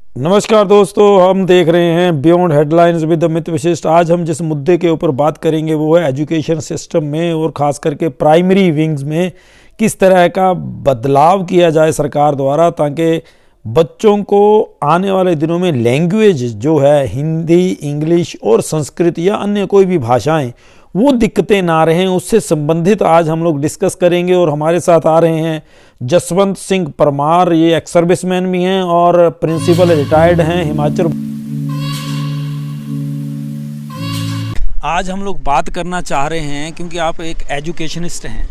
नमस्कार दोस्तों, हम देख रहे हैं बियॉन्ड हेडलाइंस विद अमित विशिष्ट। आज हम जिस मुद्दे के ऊपर बात करेंगे वो है एजुकेशन सिस्टम में और ख़ास करके प्राइमरी विंग्स में किस तरह का बदलाव किया जाए सरकार द्वारा, ताकि बच्चों को आने वाले दिनों में लैंग्वेज जो है हिंदी, इंग्लिश और संस्कृत या अन्य कोई भी भाषाएं वो दिक्कतें ना रहें। उससे संबंधित आज हम लोग डिस्कस करेंगे और हमारे साथ आ रहे हैं जसवंत सिंह परमार। ये एक्स सर्विसमैन भी हैं और प्रिंसिपल रिटायर्ड हैं हिमाचल। आज हम लोग बात करना चाह रहे हैं क्योंकि आप एक एजुकेशनिस्ट हैं,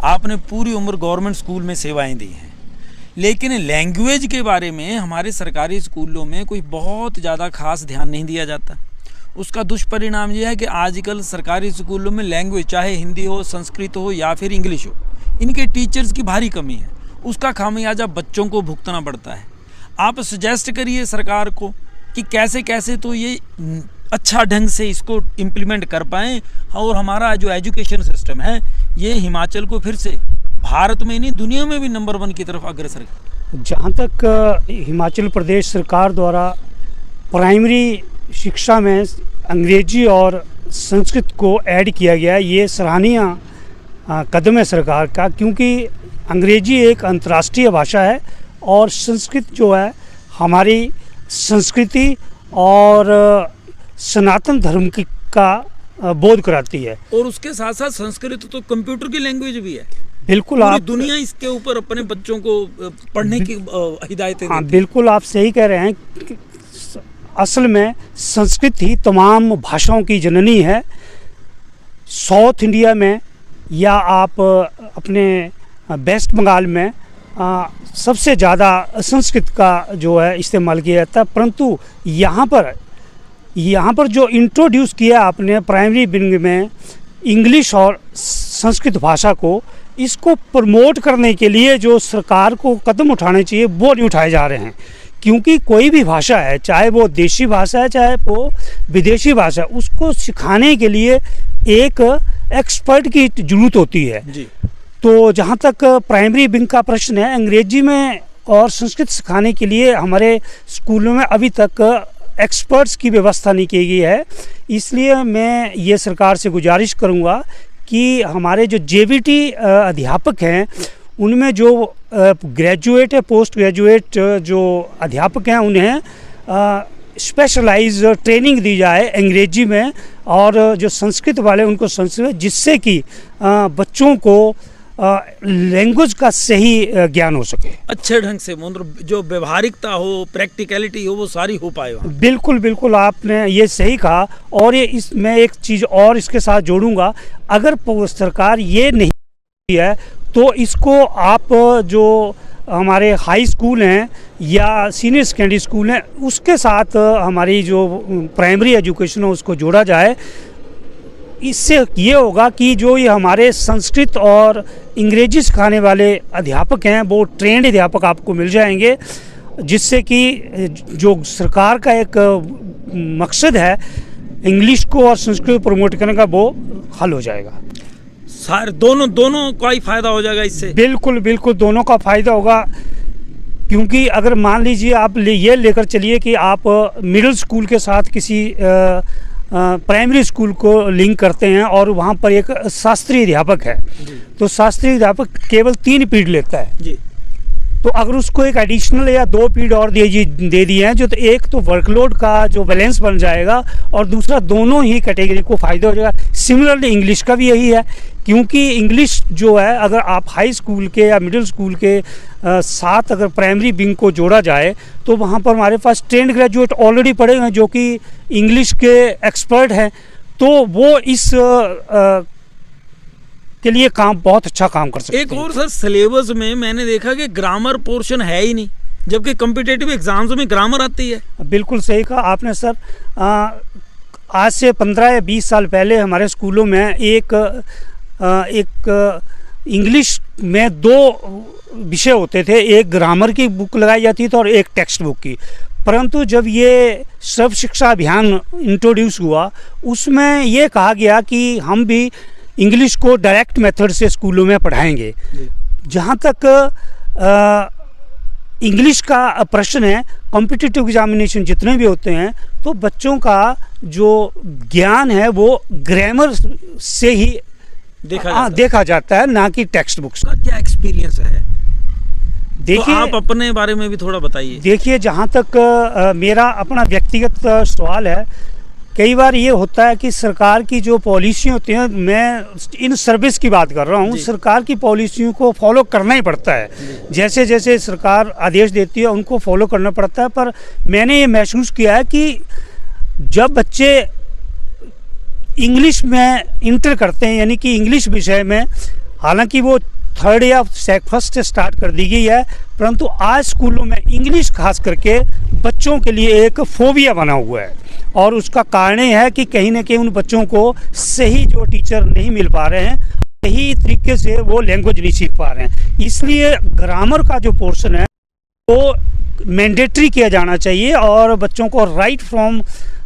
आपने पूरी उम्र गवर्नमेंट स्कूल में सेवाएं दी हैं, लेकिन लैंग्वेज के बारे में हमारे सरकारी स्कूलों में कोई बहुत ज़्यादा खास ध्यान नहीं दिया जाता। उसका दुष्परिणाम यह है कि आजकल सरकारी स्कूलों में लैंग्वेज चाहे हिंदी हो, संस्कृत हो या फिर इंग्लिश हो, इनके टीचर्स की भारी कमी है। उसका खामियाजा बच्चों को भुगतना पड़ता है। आप सजेस्ट करिए सरकार को कि कैसे कैसे तो ये अच्छा ढंग से इसको इम्प्लीमेंट कर पाएँ और हमारा जो एजुकेशन सिस्टम है ये हिमाचल को फिर से भारत में नहीं दुनिया में भी नंबर 1 की तरफ अग्रसर है। जहाँ तक हिमाचल प्रदेश सरकार द्वारा प्राइमरी शिक्षा में अंग्रेजी और संस्कृत को ऐड किया गया है, ये सराहनीय कदम है सरकार का, क्योंकि अंग्रेजी एक अंतर्राष्ट्रीय भाषा है और संस्कृत जो है हमारी संस्कृति और सनातन धर्म का बोध कराती है। और उसके साथ साथ संस्कृत तो कंप्यूटर की लैंग्वेज भी है। बिल्कुल, आप दुनिया इसके ऊपर अपने बच्चों को पढ़ने की हिदायतें हाँ, बिल्कुल आप सही कह रहे हैं। असल में संस्कृत ही तमाम भाषाओं की जननी है। साउथ इंडिया में या आप अपने वेस्ट बंगाल में सबसे ज़्यादा संस्कृत का जो है इस्तेमाल किया जाता है, परंतु यहाँ पर जो इंट्रोड्यूस किया आपने प्राइमरी विंग में इंग्लिश और संस्कृत भाषा को, इसको प्रमोट करने के लिए जो सरकार को कदम उठाने चाहिए वो नहीं उठाए जा रहे हैं। क्योंकि कोई भी भाषा है, चाहे वो देशी भाषा है चाहे वो विदेशी भाषा है, उसको सिखाने के लिए एक एक्सपर्ट की ज़रूरत होती है जी। तो जहाँ तक प्राइमरी विंग का प्रश्न है, अंग्रेजी में और संस्कृत सिखाने के लिए हमारे स्कूलों में अभी तक एक्सपर्ट्स की व्यवस्था नहीं की गई है। इसलिए मैं ये सरकार से गुजारिश करूँगा कि हमारे जो JVT अध्यापक हैं उनमें जो ग्रेजुएट है, पोस्ट ग्रेजुएट जो अध्यापक हैं, उन्हें स्पेशलाइज ट्रेनिंग दी जाए अंग्रेजी में, और जो संस्कृत वाले उनको संस्कृत, जिससे कि बच्चों को लैंग्वेज का सही ज्ञान हो सके अच्छे ढंग से, जो व्यवहारिकता हो, प्रैक्टिकलिटी हो, वो सारी हो पाए। बिल्कुल बिल्कुल, आपने ये सही कहा। और ये इसमें एक चीज़ और इसके साथ जोड़ूंगा, अगर सरकार ये नहीं है तो इसको आप जो हमारे हाई स्कूल हैं या सीनियर सेकेंडरी स्कूल हैं उसके साथ हमारी जो प्राइमरी एजुकेशन है उसको जोड़ा जाए। इससे ये होगा कि जो ये हमारे संस्कृत और अंग्रेजी सिखाने वाले अध्यापक हैं वो ट्रेंड अध्यापक आपको मिल जाएंगे, जिससे कि जो सरकार का एक मकसद है इंग्लिश को और संस्कृत को प्रमोट करने का, वो हल हो जाएगा। सारे दोनों का ही फायदा हो जाएगा इससे। बिल्कुल बिल्कुल, दोनों का फायदा होगा। क्योंकि अगर मान लीजिए आप ये लेकर चलिए कि आप मिडिल स्कूल के साथ किसी प्राइमरी स्कूल को लिंक करते हैं और वहाँ पर एक शास्त्रीय अध्यापक है, तो शास्त्रीय अध्यापक केवल 3 पीरियड लेता है जी। तो अगर उसको एक एडिशनल या 2 पीरियड और दे दिए हैं जो, तो एक तो वर्कलोड का जो बैलेंस बन जाएगा और दूसरा दोनों ही कैटेगरी को फ़ायदा हो जाएगा। सिमिलरली इंग्लिश का भी यही है, क्योंकि इंग्लिश जो है अगर आप हाई स्कूल के या मिडिल स्कूल के साथ अगर प्राइमरी विंग को जोड़ा जाए तो वहाँ पर हमारे पास ट्रेंड ग्रेजुएट ऑलरेडी पड़े हैं जो कि इंग्लिश के एक्सपर्ट हैं, तो वो इस के लिए बहुत अच्छा काम कर सकते हैं। एक और सर, सिलेबस में मैंने देखा कि ग्रामर पोर्शन है ही नहीं, जबकि कॉम्पिटिटिव एग्जाम्स में ग्रामर आती है। बिल्कुल सही कहा आपने सर। आज से 15 या 20 साल पहले हमारे स्कूलों में एक इंग्लिश में 2 विषय होते थे, एक ग्रामर की बुक लगाई जाती थी और एक टेक्स्ट बुक की। परंतु जब ये सर्व शिक्षा अभियान इंट्रोड्यूस हुआ उसमें ये कहा गया कि हम भी इंग्लिश को डायरेक्ट मेथड से स्कूलों में पढ़ाएंगे। जहाँ तक इंग्लिश का प्रश्न है कॉम्पिटिटिव एग्जामिनेशन जितने भी होते हैं, तो बच्चों का जो ज्ञान है वो ग्रामर से ही देखा जाता है, ना कि टेक्स्ट बुक्स का। क्या एक्सपीरियंस है? देखिए, तो आप अपने बारे में भी थोड़ा बताइए। देखिए, जहाँ तक मेरा अपना व्यक्तिगत सवाल है, कई बार ये होता है कि सरकार की जो पॉलिसी होती हैं, मैं इन सर्विस की बात कर रहा हूँ, सरकार की पॉलिसियों को फॉलो करना ही पड़ता है। जैसे जैसे सरकार आदेश देती है उनको फॉलो करना पड़ता है। पर मैंने ये महसूस किया है कि जब बच्चे इंग्लिश में इंटर करते हैं, यानी कि इंग्लिश विषय में, हालांकि वो थर्ड या फर्स्ट से स्टार्ट कर दी गई है, परंतु आज स्कूलों में इंग्लिश खास करके बच्चों के लिए एक फोबिया बना हुआ है। और उसका कारण ये है कि कहीं ना कहीं उन बच्चों को सही जो टीचर नहीं मिल पा रहे हैं, सही तरीके से वो लैंग्वेज नहीं सीख पा रहे हैं। इसलिए ग्रामर का जो पोर्शन है वो मैंडेटरी किया जाना चाहिए और बच्चों को राइट फ्रॉम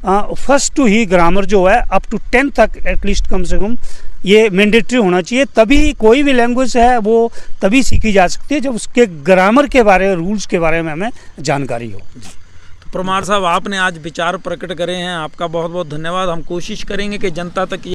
फर्स्ट टू ही ग्रामर जो है अप टू 10 तक एटलीस्ट कम से कम ये मैंडेटरी होना चाहिए। तभी कोई भी लैंग्वेज है वो तभी सीखी जा सकती है जब उसके ग्रामर के बारे, रूल्स के बारे में हमें जानकारी हो। तो परमार साहब, आपने आज विचार प्रकट करे हैं, आपका बहुत बहुत धन्यवाद। हम कोशिश करेंगे कि जनता तक